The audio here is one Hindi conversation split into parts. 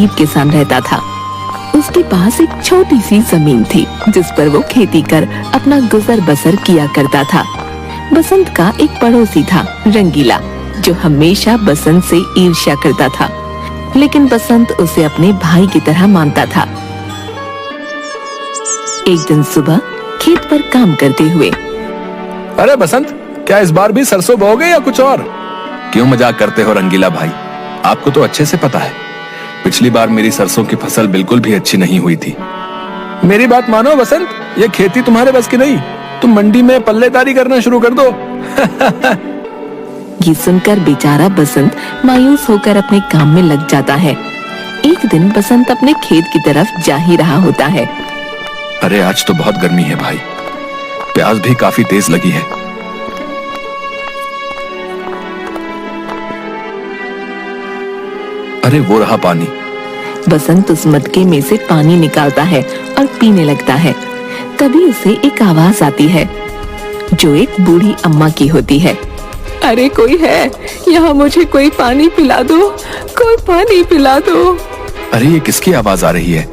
गरीब किसान रहता था। उसके पास एक छोटी सी जमीन थी जिस पर वो खेती कर अपना गुजर बसर किया करता था। बसंत का एक पड़ोसी था रंगीला, जो हमेशा बसंत से ईर्ष्या करता था, लेकिन बसंत उसे अपने भाई की तरह मानता था। एक दिन सुबह खेत पर काम करते हुए, अरे बसंत, क्या इस बार भी सरसों बोओगे या कुछ और? क्यों मजाक करते हो रंगीला भाई? आपको तो अच्छे से पता है, पिछली बार मेरी सरसों की फसल बिल्कुल भी अच्छी नहीं हुई थी। मेरी बात मानो बसंत, ये खेती तुम्हारे बस की नहीं। तुम मंडी में पल्लेदारी करना शुरू कर दो। ये सुनकर बेचारा बसंत मायूस होकर अपने काम में लग जाता है। एक दिन बसंत अपने खेत की तरफ जा ही रहा होता है। अरे आज तो बहुत गर्मी है भाई, प्यास भी काफी तेज लगी है। अरे वो रहा पानी। बसंत उस मटके में से पानी निकालता है और पीने लगता है। तभी उसे एक आवाज आती है, जो एक बूढ़ी अम्मा की होती है। अरे कोई है यहाँ, मुझे कोई पानी पिला दो, कोई पानी पिला दो। अरे ये किसकी आवाज आ रही है?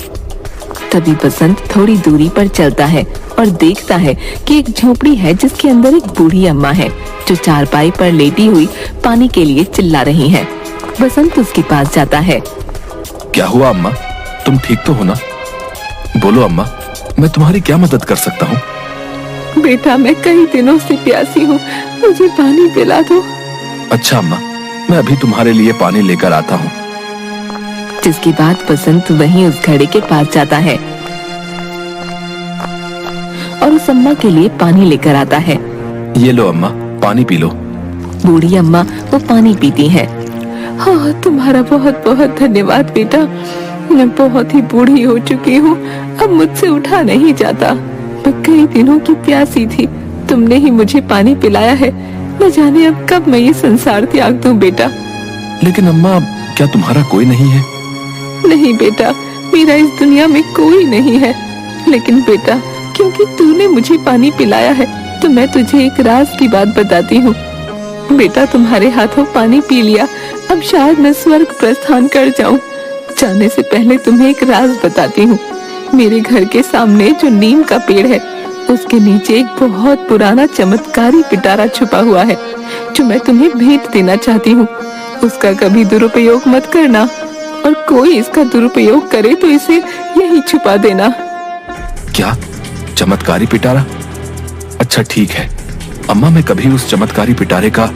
तभी बसंत थोड़ी दूरी पर चलता है और देखता है कि एक झोपड़ी है जिसके अंदर एक बूढ़ी अम्मा है, जो चारपाई पर लेटी हुई पानी के लिए चिल्ला रही है। बसंत उसके पास जाता है। क्या हुआ अम्मा, तुम ठीक तो हो ना? बोलो अम्मा, मैं तुम्हारी क्या मदद कर सकता हूँ? बेटा, मैं कई दिनों से प्यासी हूँ, मुझे पानी पिला दो। अच्छा अम्मा, मैं अभी तुम्हारे लिए पानी लेकर आता हूँ। जिसके बाद बसंत वहीं उस घड़े के पास जाता है और उस अम्मा के लिए पानी लेकर आता है। ये लो अम्मा, पानी पी लो। बूढ़ी अम्मा वो पानी पीती है। हाँ, तुम्हारा बहुत बहुत धन्यवाद बेटा, मैं बहुत ही बूढ़ी हो चुकी हूँ, अब मुझसे उठा नहीं जाता। मैं कई दिनों की प्यासी थी, तुमने ही मुझे पानी पिलाया है, न जाने अब कब मैं ये संसार त्याग दूं बेटा। लेकिन अम्मा, क्या तुम्हारा कोई नहीं है? नहीं बेटा, मेरा इस दुनिया में कोई नहीं है, लेकिन बेटा क्योंकि तूने मुझे पानी पिलाया है तो मैं तुझे एक राज की बात बताती हूँ। बेटा, तुम्हारे हाथों पानी पी लिया, अब शायद मैं स्वर्ग प्रस्थान कर जाऊं। जाने से पहले तुम्हें एक राज बताती हूँ। मेरे घर के सामने जो नीम का पेड़ है, उसके नीचे एक बहुत पुराना चमत्कारी पिटारा छुपा हुआ है, जो मैं तुम्हें भेंट देना चाहती हूँ। उसका कभी दुरुपयोग मत करना, और कोई इसका दुरुपयोग करे तो इसे यहीं छुपा देना। क्या चमत्कारी पिटारा? अच्छा ठीक है अम्मा, मैं कभी उस चमत्कारी पिटारे का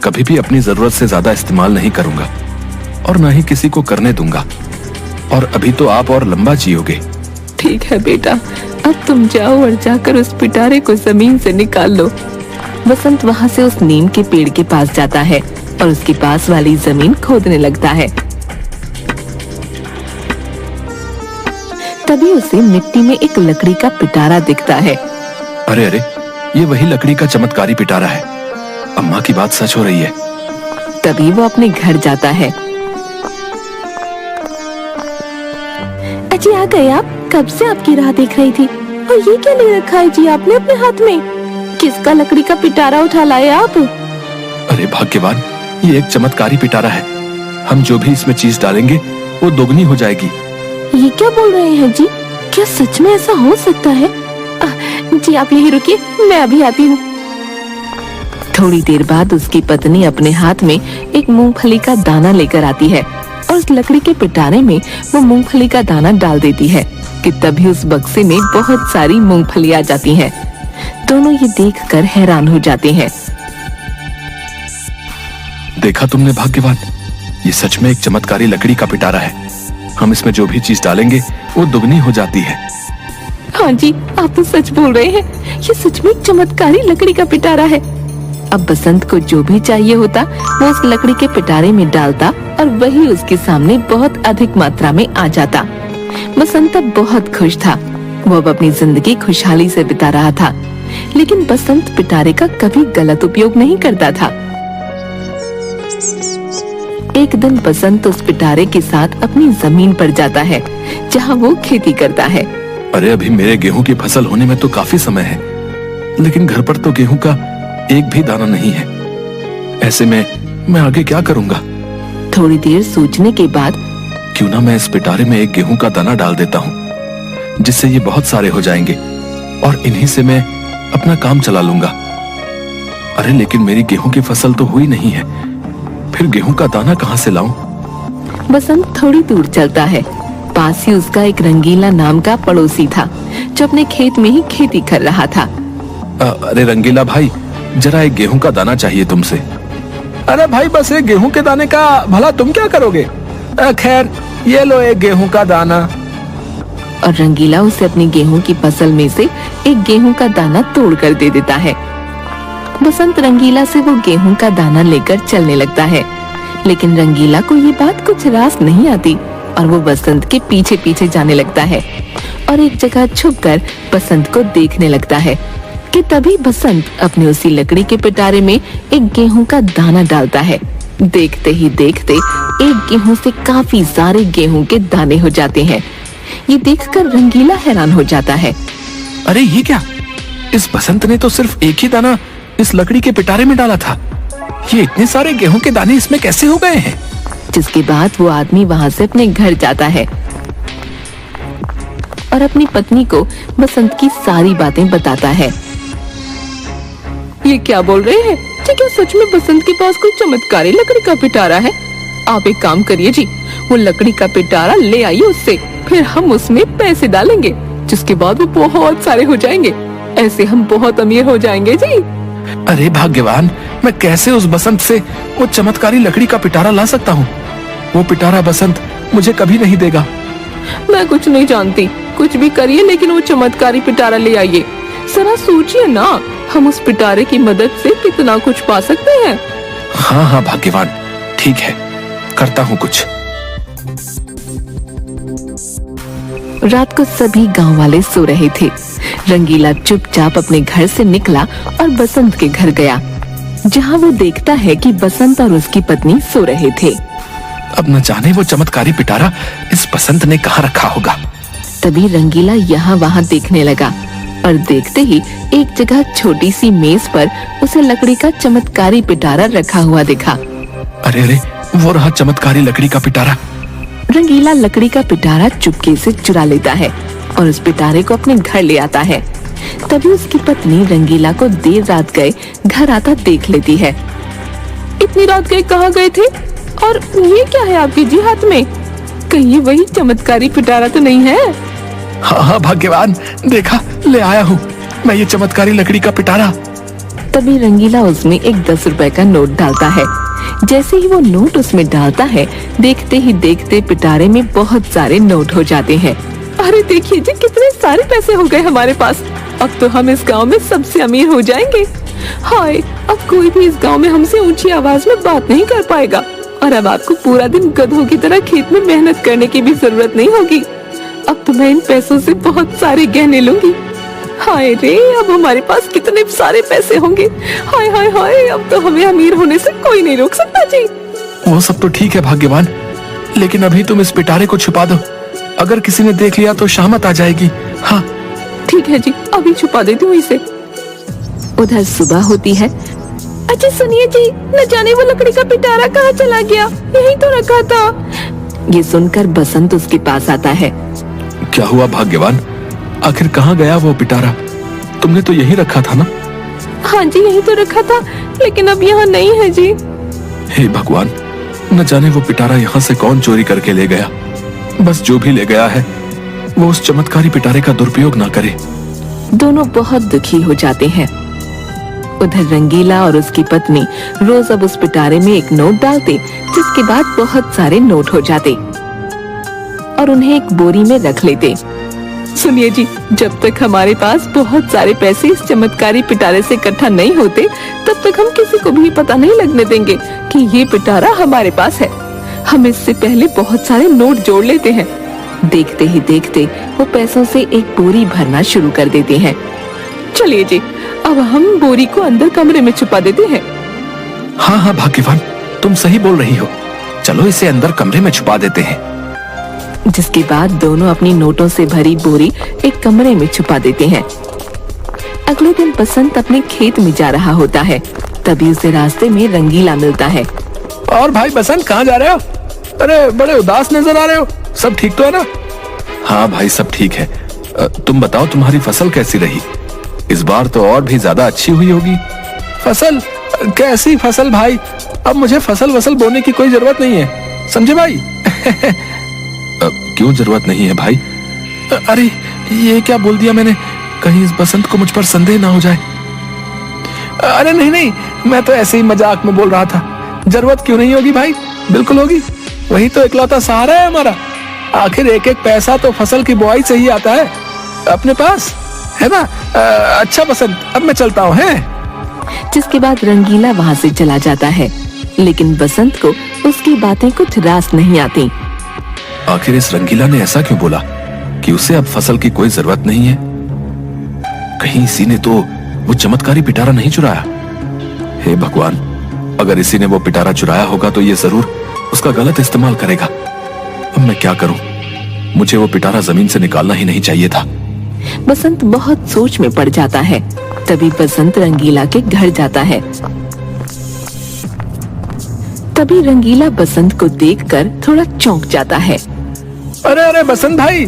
कभी भी अपनी जरूरत से ज्यादा इस्तेमाल नहीं करूंगा और न ही किसी को करने दूंगा। और अभी तो आप और लंबा जियोगे। ठीक है बेटा, अब तुम जाओ और जाकर उस पिटारे को जमीन से निकाल लो। बसंत वहाँ से उस नीम के पेड़ के पास जाता है और उसके पास वाली जमीन खोदने लगता है। तभी उसे मिट्टी में एक लकड़ी का पिटारा दिखता है। अरे अरे, ये वही लकड़ी का चमत्कारी पिटारा है। अम्मा की बात सच हो रही है। तभी वो अपने घर जाता है। अजी, आ गए आप? कब से आपकी राह देख रही थी। और ये क्या ले रखा है जी आपने अपने हाथ में? किसका लकड़ी का पिटारा उठा लाए आप? अरे भाग्यवान, ये एक चमत्कारी पिटारा है। हम जो भी इसमें चीज डालेंगे वो दोगुनी हो जाएगी। ये क्या बोल रहे हैं जी? क्या सच में ऐसा हो सकता है? जी आप यही रुकिए, मैं अभी आती हूँ। थोड़ी देर बाद उसकी पत्नी अपने हाथ में एक मूंगफली का दाना लेकर आती है और उस लकड़ी के पिटारे में वो मूंगफली का दाना डाल देती है कि तभी उस बक्से में बहुत सारी मूंगफली आ जाती हैं। दोनों ये देखकर हैरान हो जाते हैं। देखा तुमने भाग्यवान, ये सच में एक चमत्कारी लकड़ी का पिटारा है। हम इसमें जो भी चीज डालेंगे वो दुगनी हो जाती है। हाँ जी, आप तो सच बोल रहे हैं, ये सच में एक चमत्कारी लकड़ी का पिटारा है। अब बसंत को जो भी चाहिए होता वो उस लकड़ी के पिटारे में डालता और वही उसके सामने बहुत अधिक मात्रा में आ जाता। बसंत अब बहुत खुश था। वो अब अपनी जिंदगी खुशहाली से बिता रहा था, लेकिन बसंत पिटारे का कभी गलत उपयोग नहीं करता था। एक दिन बसंत उस पिटारे के साथ अपनी जमीन पर जाता है जहाँ वो खेती करता है। अरे अभी मेरे गेहूं की फसल होने में तो काफी समय है, लेकिन घर पर तो गेहूं का एक भी दाना नहीं है। ऐसे में मैं आगे क्या करूंगा? थोड़ी देर सोचने के बाद क्यों ना मैं इस पिटारे में एक गेहूं का दाना डाल देता हूं, जिससे ये बहुत सारे हो जाएंगे और इन्हीं से मैं अपना काम चला लूंगा। अरे लेकिन मेरी गेहूं की फसल तो हुई नहीं है, फिर गेहूं का दाना कहां से लाऊं? बसंत थोड़ी दूर चलता है। पास ही उसका एक रंगीला नाम का पड़ोसी था, जो अपने खेत में ही खेती कर रहा था। अरे रंगीला भाई, जरा एक गेहूं का दाना चाहिए तुमसे। अरे भाई, बस एक गेहूं के दाने का भला तुम क्या करोगे? खैर, ये लो एक गेहूं का दाना। और रंगीला उसे अपनी गेहूं की फसल में से एक गेहूं का दाना तोड़ कर दे देता है। बसंत रंगीला से वो गेहूं का दाना लेकर चलने लगता है, लेकिन रंगीला को ये बात कुछ रास नहीं आती और वो बसंत के पीछे पीछे जाने लगता है और एक जगह छुपकर बसंत को देखने लगता है कि तभी बसंत अपने उसी लकड़ी के पिटारे में एक गेहूं का दाना डालता है। देखते ही देखते एक गेहूं से काफी सारे गेहूं के दाने हो जाते हैं। ये देखकर रंगीला हैरान हो जाता है। अरे ये क्या? इस बसंत ने तो सिर्फ एक ही दाना इस लकड़ी के पिटारे में डाला था। ये इतने सारे गेहूं के दाने इसमें कैसे हो गए हैं? जिसके बाद वो आदमी वहाँ से अपने घर जाता है और अपनी पत्नी को बसंत की सारी बातें बताता है। ये क्या बोल रहे हैं जी? क्या सच में बसंत के पास कोई चमत्कारी लकड़ी का पिटारा है? आप एक काम करिए जी, वो लकड़ी का पिटारा ले आइए उससे, फिर हम उसमें पैसे डालेंगे, जिसके बाद वो बहुत सारे हो जाएंगे। ऐसे हम बहुत अमीर हो जाएंगे जी। अरे भाग्यवान, मैं कैसे उस बसंत से वो चमत्कारी लकड़ी का पिटारा ला सकता हूँ? वो पिटारा बसंत मुझे कभी नहीं देगा। मैं कुछ नहीं जानती, कुछ भी करिए, लेकिन वो चमत्कारी पिटारा ले आइए। जरा सोचिए ना, हम उस पिटारे की मदद से कितना कुछ पा सकते हैं। हाँ हाँ भाग्यवान, ठीक है, करता हूँ कुछ। रात को सभी गांव वाले सो रहे थे। रंगीला चुपचाप अपने घर से निकला और बसंत के घर गया, जहां वो देखता है कि बसंत और उसकी पत्नी सो रहे थे। अब न जाने वो चमत्कारी पिटारा इस बसंत ने कहाँ रखा होगा। तभी रंगीला यहाँ वहाँ देखने लगा और देखते ही एक जगह छोटी सी मेज पर उसे लकड़ी का चमत्कारी पिटारा रखा हुआ दिखा। अरे अरे, वो रहा चमत्कारी लकड़ी का पिटारा। रंगीला लकड़ी का पिटारा चुपके से चुरा लेता है और उस पिटारे को अपने घर ले आता है। तभी उसकी पत्नी रंगीला को देर रात गए घर आता देख लेती है। इतनी रात गए कहाँ गए थे? और ये क्या है आपके जी हाथ में? कहीं वही चमत्कारी पिटारा तो नहीं है? हाँ हाँ भाग्यवान, देखा, ले आया हूँ मैं ये चमत्कारी लकड़ी का पिटारा। तभी रंगीला उसमें एक 10 रुपए का नोट डालता है। जैसे ही वो नोट उसमें डालता है, देखते ही देखते पिटारे में बहुत सारे नोट हो जाते हैं। अरे देखिए जी, कितने सारे पैसे हो गए हमारे पास। अब तो हम इस गांव में सबसे अमीर हो जाएंगे। हाय, अब कोई भी इस गांव में हमसे ऊंची आवाज में बात नहीं कर पाएगा और अब आपको पूरा दिन गधों की तरह खेत में मेहनत करने की भी जरूरत नहीं होगी। अब तो मैं इन पैसों से बहुत सारे गहने लूंगी। हाय रे, अब हमारे पास कितने सारे पैसे होंगे। हाय हाय हाय, अब तो हमें अमीर होने से कोई नहीं रोक सकता जी। वो सब तो ठीक है भाग्यवान, लेकिन अभी तुम इस पिटारे को छुपा दो। अगर किसी ने देख लिया तो शामत आ जाएगी। हाँ ठीक है जी, अभी छुपा देती हूँ इसे। उधर सुबह होती है। अच्छा सुनिए जी, न जाने वो लकड़ी का पिटारा कहाँ चला गया, यहीं तो रखा था। ये सुनकर बसंत उसके पास आता है। क्या हुआ भाग्यवान, आखिर कहाँ गया वो पिटारा? तुमने तो यही रखा था ना? हाँ जी, यही तो रखा था, लेकिन अब यहाँ नहीं है जी। हे भगवान, न जाने वो पिटारा यहाँ से कौन चोरी करके ले गया। बस जो भी ले गया है वो उस चमत्कारी पिटारे का दुरुपयोग ना करे। दोनों बहुत दुखी हो जाते हैं। उधर रंगीला और उसकी पत्नी रोज अब उस पिटारे में एक नोट डालते, जिसके बाद बहुत सारे नोट हो जाते और उन्हें एक बोरी में रख लेते। सुनिए जी, जब तक हमारे पास बहुत सारे पैसे इस चमत्कारी पिटारे से इकट्ठा नहीं होते, तब तक हम किसी को भी पता नहीं लगने देंगे कि ये पिटारा हमारे पास है। हम इससे पहले बहुत सारे नोट जोड़ लेते हैं। देखते ही देखते वो पैसों से एक बोरी भरना शुरू कर देते हैं। चलिए जी, अब हम बोरी को अंदर कमरे में छुपा देते हैं। हाँ हाँ भाग्यवान, तुम सही बोल रही हो। चलो इसे अंदर कमरे में छुपा देते हैं। जिसके बाद दोनों अपनी नोटों से भरी बोरी एक कमरे में छुपा देते हैं। अगले दिन बसंत अपने खेत में जा रहा होता है। तभी उसे रास्ते में रंगीला मिलता है। और भाई बसंत, कहाँ जा रहे हो? अरे बड़े उदास नजर आ रहे हो, सब ठीक तो है ना? हाँ भाई सब ठीक है। तुम बताओ तुम्हारी फसल कैसी रही? इस बार तो और भी ज्यादा अच्छी हुई होगी। फसल? कैसी फसल भाई, अब मुझे फसल वसल बोने की कोई जरूरत नहीं है, समझे भाई? क्यों जरूरत नहीं है भाई? अरे ये क्या बोल दिया मैंने, कहीं इस बसंत को मुझ पर संदेह ना हो जाए। अरे नहीं नहीं, मैं तो ऐसे ही मजाक में बोल रहा था। जरूरत क्यों नहीं होगी भाई, बिल्कुल होगी। वही तो इकलौता सहारा है हमारा। आखिर एक एक पैसा तो फसल की बुआई से ही आता है अपने पास, है ना? अच्छा बसंत, अब मैं चलता हूँ, है? जिसके बाद रंगीला वहाँ से चला जाता है, लेकिन बसंत को उसकी बातें कुछ रास नहीं आती। आखिर इस रंगीला ने ऐसा क्यों बोला कि उसे अब फसल की कोई जरूरत नहीं है? कहीं इसी ने तो वो चमत्कारी पिटारा नहीं चुराया? हे भगवान, अगर इसी ने वो पिटारा चुराया होगा तो ये जरूर उसका गलत इस्तेमाल करेगा। अब मैं क्या करूं? मुझे वो पिटारा जमीन से निकालना ही नहीं चाहिए था। बसंत बहुत सोच में पड़ जाता है। तभी बसंत रंगीला के घर जाता है। तभी रंगीला बसंत को देखकर थोड़ा चौंक जाता है। अरे अरे बसंत भाई,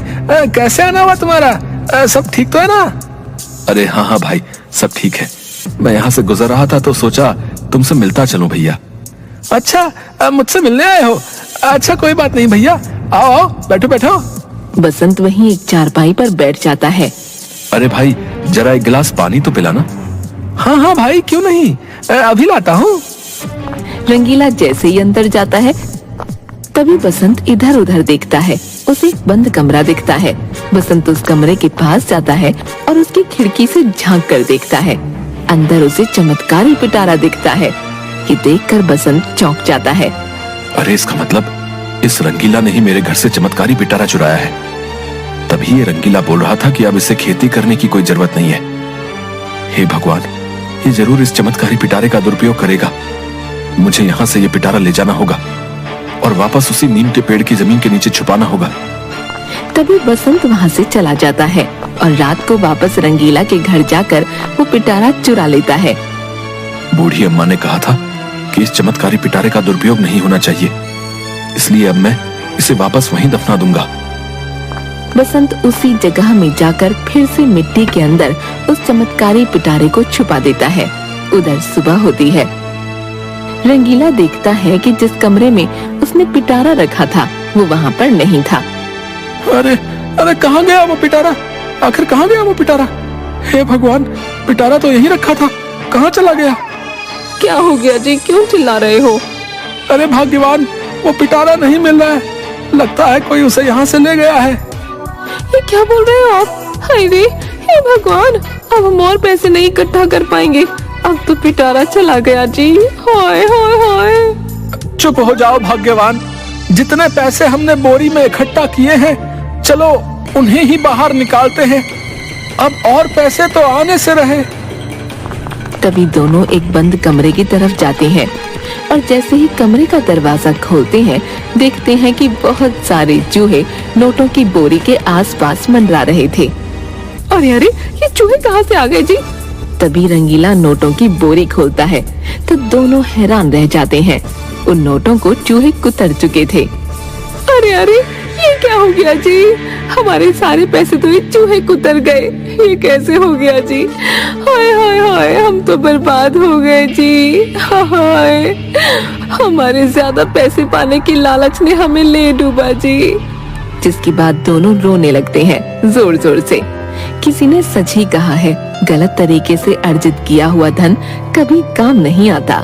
कैसे आना हुआ तुम्हारा? सब ठीक तो है ना? अरे हाँ हाँ भाई, सब ठीक है। मैं यहाँ से गुजर रहा था तो सोचा तुमसे मिलता चलूं भैया। अच्छा, मुझसे मिलने आए हो? अच्छा कोई बात नहीं भैया, आओ आओ, बैठो बैठो। बसंत वहीं एक चारपाई पर बैठ जाता है। अरे भाई जरा एक गिलास पानी तो पिलाना। हाँ हाँ भाई, क्यों नहीं, अभी लाता हूँ। रंगीला जैसे ही अंदर जाता है, तभी बसंत इधर उधर देखता है। उसे एक बंद कमरा दिखता है। बसंत उस कमरे के पास जाता है और उसकी खिड़की से झांक कर देखता है। अंदर उसे चमत्कारी पिटारा दिखता है कि देखकर बसंत चौंक जाता है। अरे इसका मतलब इस रंगीला ने ही मेरे घर से चमत्कारी पिटारा चुराया है। तभी ये रंगीला बोल रहा था कि अब इसे खेती करने की कोई जरूरत नहीं है। हे भगवान, ये जरूर इस चमत्कारी पिटारे का दुरुपयोग करेगा। मुझे यहाँ से ये पिटारा ले जाना होगा और वापस उसी नीम के पेड़ की जमीन के नीचे छुपाना होगा। तभी बसंत वहाँ से चला जाता है और रात को वापस रंगीला के घर जाकर वो पिटारा चुरा लेता है। बूढ़ी अम्मा ने कहा था कि इस चमत्कारी पिटारे का दुरुपयोग नहीं होना चाहिए, इसलिए अब मैं इसे वापस वहीं दफना दूंगा। बसंत उसी जगह में जाकर फिर से मिट्टी के अंदर उस चमत्कारी पिटारे को छुपा देता है। उधर सुबह होती है। रंगीला देखता है कि जिस कमरे में उसने पिटारा रखा था वो वहाँ पर नहीं था। अरे अरे, कहाँ गया वो पिटारा? आखिर कहाँ गया वो पिटारा? हे भगवान, पिटारा तो यहीं रखा था, कहाँ चला गया? क्या हो गया जी, क्यों चिल्ला रहे हो? अरे भाग्यवान, वो पिटारा नहीं मिल रहा है। लगता है कोई उसे यहाँ से ले गया है। ये क्या बोल रहे हो आप? हाय रे, हे भगवान, अब हम और पैसे नहीं इकट्ठा कर पाएंगे। अब तो पिटारा चला गया जी। हाय हाय हाय। चुप हो जाओ भाग्यवान, जितने पैसे हमने बोरी में इकट्ठा किए हैं, चलो उन्हें ही बाहर निकालते हैं। अब और पैसे तो आने से रहे। तभी दोनों एक बंद कमरे की तरफ जाते हैं और जैसे ही कमरे का दरवाजा खोलते हैं, देखते हैं कि बहुत सारे चूहे नोटों की बोरी के आसपास मंडरा रहे थे। अरे अरे, ये चूहे कहाँ से आ गए जी? तभी रंगीला नोटों की बोरी खोलता है तो दोनों हैरान रह जाते हैं। उन नोटों को चूहे कुतर चुके थे। अरे अरे, ये क्या हो गया जी? हमारे सारे पैसे तो ये चूहे कुतर गए। ये कैसे हो गया जी? हाय हाय हाय, हम तो बर्बाद हो गए जी। हाय, हमारे ज्यादा पैसे पाने की लालच ने हमें ले डूबा जी। जिसके बाद दोनों रोने लगते हैं जोर जोर से। किसी ने सच ही कहा है, गलत तरीके से अर्जित किया हुआ धन कभी काम नहीं आता।